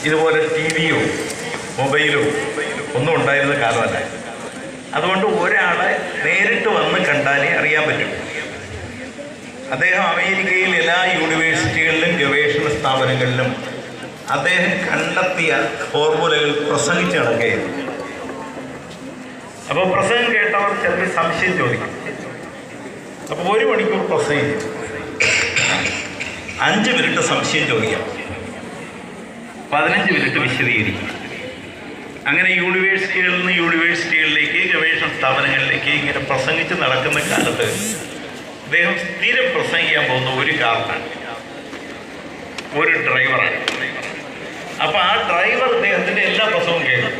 ഇതുപോലെ TV-യോ മൊബൈലോ ഒന്നും ഉണ്ടായിരുന്ന കാലമല്ല. അതുകൊണ്ട് ഒരാളെ നേരിട്ട് വന്ന് കണ്ടാലേ അറിയാൻ പറ്റും. അദ്ദേഹം അമേരിക്കയിൽ എല്ലാ യൂണിവേഴ്സിറ്റികളിലും ഗവേഷണ സ്ഥാപനങ്ങളിലും അദ്ദേഹം കണ്ടെത്തിയ ഫോർമുലകൾ പ്രസംഗിച്ച് നടക്കുകയായിരുന്നു. അപ്പോൾ പ്രസംഗം കേട്ടവർ ചിലപ്പോൾ സംശയം ചോദിക്കും. അപ്പോൾ 1 മണിക്കൂർ പ്രസംഗിക്കും, 5 മിനിറ്റ് സംശയം ചോദിക്കാം, 15 മിനിറ്റ് വിശദീകരിക്കും. അങ്ങനെ യൂണിവേഴ്സിറ്റികളിൽ നിന്ന് യൂണിവേഴ്സിറ്റികളിലേക്ക് ഗവേഷണ സ്ഥാപനങ്ങളിലേക്ക് ഇങ്ങനെ പ്രസംഗിച്ച് നടക്കുന്ന കാലത്ത് അദ്ദേഹം സ്ഥിരം പ്രസംഗിക്കാൻ പോകുന്ന ഒരു കാറിനാണ്, ഒരു ഡ്രൈവറാണ്. അപ്പോൾ ആ ഡ്രൈവർ അദ്ദേഹത്തിൻ്റെ എല്ലാ പ്രസംഗവും കേൾക്കും.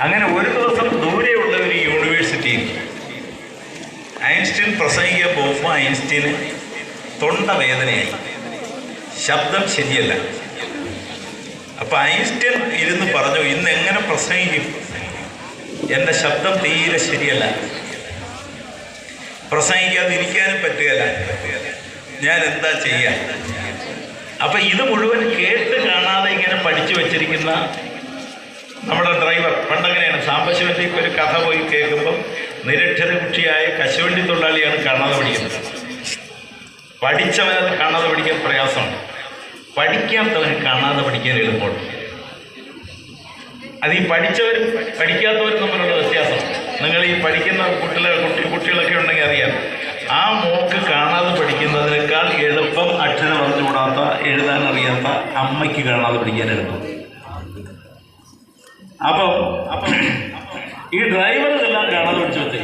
അങ്ങനെ ഒരു ദിവസം ദൂരെയുള്ള ഒരു യൂണിവേഴ്സിറ്റിയിൽ ഐൻസ്റ്റീൻ പ്രസംഗിക്കാൻ പോകുമ്പോൾ ഐൻസ്റ്റീന് തൊണ്ടവേദനയായി, ശബ്ദം ശരിയല്ല. അപ്പോൾ ഐൻസ്റ്റീൻ ഇരുന്ന് പറഞ്ഞു, ഇന്ന് എങ്ങനെ പ്രസംഗിക്കും, എൻ്റെ ശബ്ദം തീരെ ശരിയല്ല, പ്രസംഗിക്കാതിരിക്കാനും പറ്റുകയില്ല, ഞാൻ എന്താ ചെയ്യാൻ? അപ്പം ഇത് മുഴുവൻ കേട്ട് കാണാതെ ഇങ്ങനെ പഠിച്ചു വച്ചിരിക്കുന്ന നമ്മുടെ ഡ്രൈവർ, പണ്ടങ്ങനെയാണ് സാമ്പശിവത്തേക്ക് ഒരു കഥ പോയി കേൾക്കുമ്പം നിരക്ഷരകുക്ഷിയായ കശുവണ്ടി തൊഴിലാളിയാണ് കാണാതെ പഠിക്കുന്നത്. പഠിച്ചവനത് കാണാതെ പഠിക്കാൻ പ്രയാസമാണ്, പഠിക്കാത്തവന് കാണാതെ പഠിക്കാൻ എളുപ്പമാണ്. അത് ഈ പഠിച്ചവരും പഠിക്കാത്തവരും തമ്മിലുള്ള വ്യത്യാസം നിങ്ങൾ ഈ പഠിക്കുന്ന കുട്ടികളൊക്കെ ഉണ്ടെങ്കിൽ അറിയാം. ആ മോക്ക് കാണാതെ പഠിക്കുന്നതിനേക്കാൾ എളുപ്പം അക്ഷരം അറിഞ്ഞുകൂടാത്ത, എഴുതാൻ അറിയാത്ത അമ്മയ്ക്ക് കാണാതെ പഠിക്കാൻ എളുപ്പം. അപ്പം ഈ ഡ്രൈവറെല്ലാം കാണാതെ പഠിച്ചു വെച്ചേ.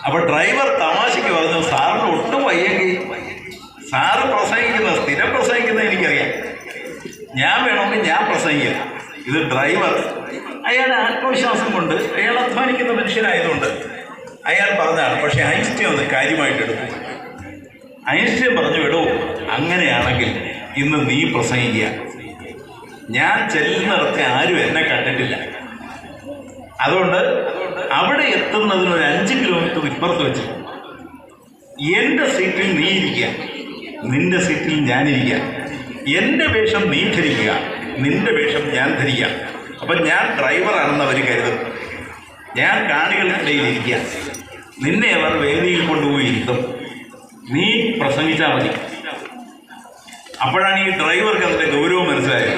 അപ്പോൾ ഡ്രൈവർ തമാശയ്ക്ക് പറഞ്ഞു, സാറിന് ഒട്ടും വയ്യെങ്കിൽ സാറ് പ്രസംഗിക്കുന്നത്, സ്ഥിരം പ്രസംഗിക്കുന്നത് എനിക്കറിയാം, ഞാൻ വേണമെങ്കിൽ ഞാൻ പ്രസംഗിക്കാം. ഇത് ഡ്രൈവർ, അയാളുടെ ആത്മവിശ്വാസം കൊണ്ട്, അയാൾ അധ്വാനിക്കുന്ന മനുഷ്യനായതുകൊണ്ട് അയാൾ പറഞ്ഞതാണ്. പക്ഷേ ഐൻസ്റ്റീൻ അത് കാര്യമായിട്ട് എടുത്തു. ഐൻസ്റ്റീൻ പറഞ്ഞു, എടോ അങ്ങനെയാണെങ്കിൽ ഇന്ന് നീ പ്രസംഗിക്കുക, ഞാൻ ചെല്ലുന്നിടത്ത് ആരും എന്നെ കണ്ടിട്ടില്ല, അതുകൊണ്ട് അവിടെ എത്തുന്നതിന് ഒരു 5 കിലോമീറ്റർ ഇപ്പുറത്ത് വെച്ച് എൻ്റെ സീറ്റിൽ നീ ഇരിക്കുക, നിൻ്റെ സീറ്റിൽ ഞാനിരിക്കുക, എൻ്റെ വേഷം നീ ധരിക്കുക, നിൻ്റെ വേഷം ഞാൻ ധരിക്കുക. അപ്പം ഞാൻ ഡ്രൈവറാണെന്ന് അവർ കരുതും, ഞാൻ കാണികൾക്കിടയിൽ ഇരിക്കുക, നിന്നെ അവർ വേദിയിൽ കൊണ്ടുപോയി ഇരുത്തും, നീ പ്രസംഗിച്ചാൽ മതി. അപ്പോഴാണ് ഈ ഡ്രൈവർക്ക് അതിൻ്റെ ഗൗരവം മനസ്സിലായത്.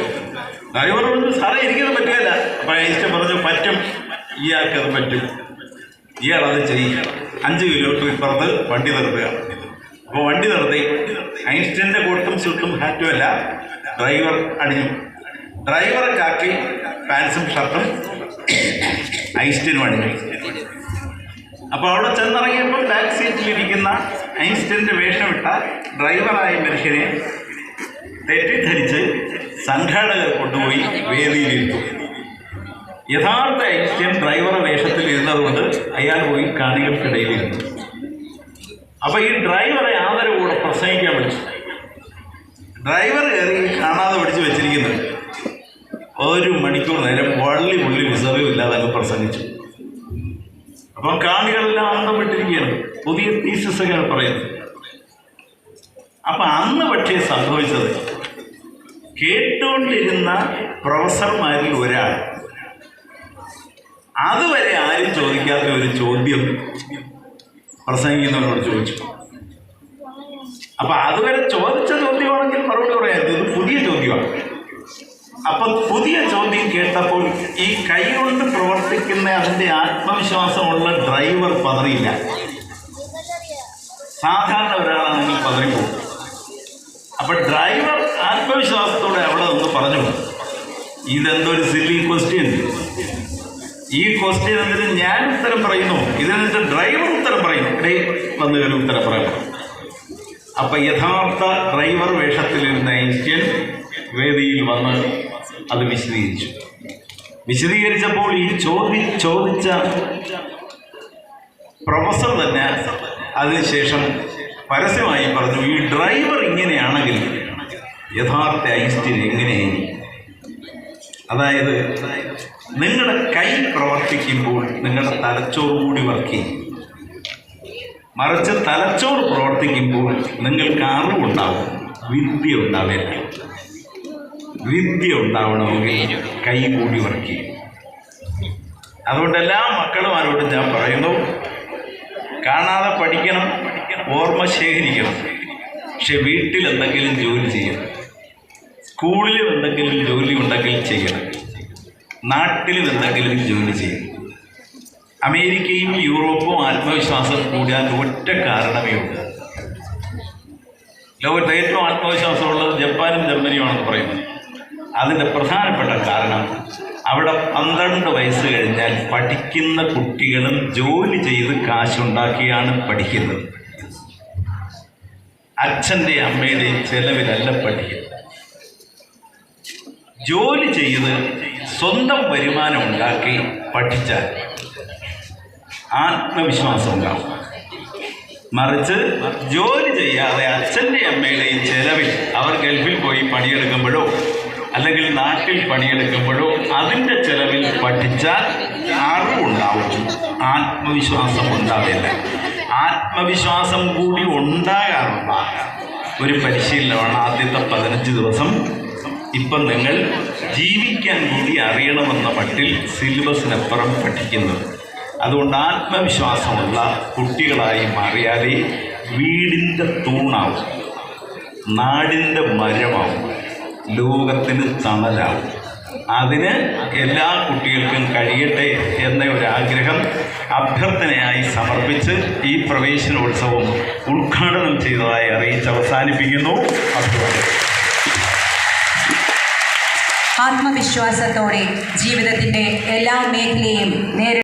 ഡ്രൈവർ പറഞ്ഞു, സാറേ എനിക്കത് പറ്റുകയില്ല. അപ്പോൾ ഐൻസ്റ്റീൻ പറഞ്ഞു, പറ്റും, ഇയാൾക്കത് പറ്റും, ഇയാളത് ചെയ്യും. 5 കിലോമീറ്റർ ഇപ്പുറത്ത് വണ്ടി നിർത്തുക. അപ്പോൾ വണ്ടി നിർത്തി. ഐൻസ്റ്റീൻ്റെ കോട്ടും സ്യൂട്ടും ഹാറ്റും അല്ല, ഡ്രൈവർ അണിഞ്ഞു. ഡ്രൈവറെ കാക്കി പാൻസും ഷർട്ടും ഐൻസ്റ്റീനും അണിഞ്ഞു. അപ്പോൾ അവിടെ ചെന്നിറങ്ങിയപ്പോൾ ബാക്ക് സീറ്റിലിരിക്കുന്ന ഐൻസ്റ്റീൻ്റെ വേഷമിട്ട ഡ്രൈവറായ മനുഷ്യനെ തെറ്റിദ്ധരിച്ച് സംഘാടകർ കൊണ്ടുപോയി വേദിയിലിരുത്തും. യഥാർത്ഥ ഐൻസ്റ്റീൻ ഡ്രൈവറെ വേഷത്തിൽ ഇരുന്നതുകൊണ്ട് അയാൾ പോയി കാണികൾക്കിടയിലിരുന്നു. അപ്പോൾ ഈ ഡ്രൈവറെ ആദരവോടെ പ്രസംഗിക്കാൻ പഠിച്ചു. ഡ്രൈവർ കയറി കാണാതെ പഠിച്ച് വെച്ചിരിക്കുന്നത് 1 മണിക്കൂർ നേരം പുള്ളി വിസർവ്യം ഇല്ലാതെ അങ്ങ് പ്രസംഗിച്ചു. അപ്പം കാണികളെല്ലാം അന്തം വിട്ടിരിക്കുകയാണ്, പുതിയ തീസിസൊക്കെയാണ് പറയുന്നത്. അപ്പം അന്ന് പക്ഷേ സംഭവിച്ചത്, കേട്ടുകൊണ്ടിരുന്ന പ്രൊഫസർമാരിൽ ഒരാൾ അതുവരെ ആരും ചോദിക്കാത്ത ഒരു ചോദ്യം പ്രസംഗിക്കുന്നവരോട് ചോദിച്ചു. അപ്പം അതുവരെ ചോദിച്ച ചോദ്യമാണെങ്കിൽ മറുപടി പറയായിരുന്നു, ഇത് പുതിയ ചോദ്യമാണ്. അപ്പം പുതിയ ചോദ്യം കേട്ടപ്പോൾ ഈ കൈ കൊണ്ട് പ്രവർത്തിക്കുന്ന അതിൻ്റെ ആത്മവിശ്വാസമുള്ള ഡ്രൈവർ പതറിയില്ല. സാധാരണ ഒരാളാണെങ്കിൽ പതറിപ്പോകും. അപ്പം ഡ്രൈവർ ആത്മവിശ്വാസത്തോടെ അവിടെ നിന്ന് പറഞ്ഞു, ഇതെന്തൊരു സില്ലി ക്വസ്റ്റ്യൻ, ഈ ക്വസ്റ്റ്യൻ എന്തിന് ഞാൻ ഉത്തരം പറയുന്നു, ഇതിനെന്ത് ഡ്രൈവർ ഉത്തരം പറയുന്നു, വന്ന് ഒരു ഉത്തരം പറയണം. അപ്പം യഥാർത്ഥ ഡ്രൈവർ വേഷത്തിലിരുന്ന ഐൻസ്റ്റീൻ വേദിയിൽ വന്ന് അത് വിശദീകരിച്ചപ്പോൾ ഈ ചോദിച്ച പ്രൊഫസർ തന്നെ അതിനുശേഷം പരസ്യമായി പറഞ്ഞു, ഈ ഡ്രൈവർ ഇങ്ങനെയാണെങ്കിൽ യഥാർത്ഥ ഐൻസ്റ്റീൻ എങ്ങനെയായി? അതായത് നിങ്ങളുടെ കൈ പ്രവർത്തിക്കുമ്പോൾ നിങ്ങളുടെ തലച്ചോറ് കൂടി വർക്ക് ചെയ്യും, മറിച്ച് തലച്ചോറ് പ്രവർത്തിക്കുമ്പോൾ നിങ്ങൾക്ക് അറിവുണ്ടാവും, വിദ്യ ഉണ്ടാവില്ല. വിദ്യ ഉണ്ടാവണമെങ്കിൽ കൈകൂടി വർക്ക് ചെയ്യും. അതുകൊണ്ട് എല്ലാ മക്കളുമാരോടും ഞാൻ പറയുന്നു, കാണാതെ പഠിക്കണം, ഓർമ്മ ശേഖരിക്കണം. പക്ഷെ വീട്ടിൽ എന്തെങ്കിലും ജോലി ചെയ്യണം, സ്കൂളിലും എന്തെങ്കിലും ജോലി ഉണ്ടെങ്കിൽ ചെയ്യണം, നാട്ടിലും എന്തെങ്കിലും ജോലി ചെയ്യണം. അമേരിക്കയും യൂറോപ്പും ആത്മവിശ്വാസം കൂടാൻ ഒറ്റ കാരണമേ ഉണ്ട്. ലോകത്തെ ഏറ്റവും ആത്മവിശ്വാസമുള്ളത് ജപ്പാനും ജർമ്മനിയുമാണെന്ന് പറയുന്നത്. അതിൻ്റെ പ്രധാനപ്പെട്ട കാരണം അവിടെ 12 വയസ്സ് കഴിഞ്ഞാൽ പഠിക്കുന്ന കുട്ടികളും ജോലി ചെയ്ത് കാശുണ്ടാക്കിയാണ് പഠിക്കുന്നത്. അച്ഛൻ്റെയും അമ്മയുടെയും ചെലവിലല്ല പഠിക്കുന്നത്. ജോലി ചെയ്ത് സ്വന്തം വരുമാനം ഉണ്ടാക്കി പഠിച്ചാൽ ആത്മവിശ്വാസം ഉണ്ടാവും. മറിച്ച് ജോലി ചെയ്യാതെ അച്ഛൻ്റെയും അമ്മയുടെയും ചെലവിൽ അവർ ഗൾഫിൽ പോയി പണിയെടുക്കുമ്പോഴോ അല്ലെങ്കിൽ നാട്ടിൽ പണിയെടുക്കുമ്പോഴോ അതിൻ്റെ ചെലവിൽ പഠിച്ചാൽ അറിവുണ്ടാവും, ആത്മവിശ്വാസം ഉണ്ടാവില്ല. ആത്മവിശ്വാസം കൂടി ഉണ്ടാകാറുള്ള ഒരു പരിശീലനമാണ് ആദ്യത്തെ 15 ദിവസം. ഇപ്പം നിങ്ങൾ ജീവിക്കാൻ കൂടി അറിയണമെന്ന മട്ടിൽ സിലബസിനപ്പുറം പഠിക്കുന്നത്. അതുകൊണ്ട് ആത്മവിശ്വാസമുള്ള കുട്ടികളായി മാറിയാലേ വീടിൻ്റെ തൂണാവും, നാടിൻ്റെ മരമാവും, ലോകത്തിന് തണലാവും. അതിന് എല്ലാ കുട്ടികൾക്കും കഴിയട്ടെ എന്ന ഒരാഗ്രഹം അഭ്യർത്ഥനയായി സമർപ്പിച്ച് ഈ പ്രവേശനോത്സവം ഉദ്ഘാടനം ചെയ്തതായി അറിയിച്ച് അവസാനിപ്പിക്കുന്നു. ആത്മവിശ്വാസത്തോടെ ജീവിതത്തിൻ്റെ എല്ലാ മേഖലയും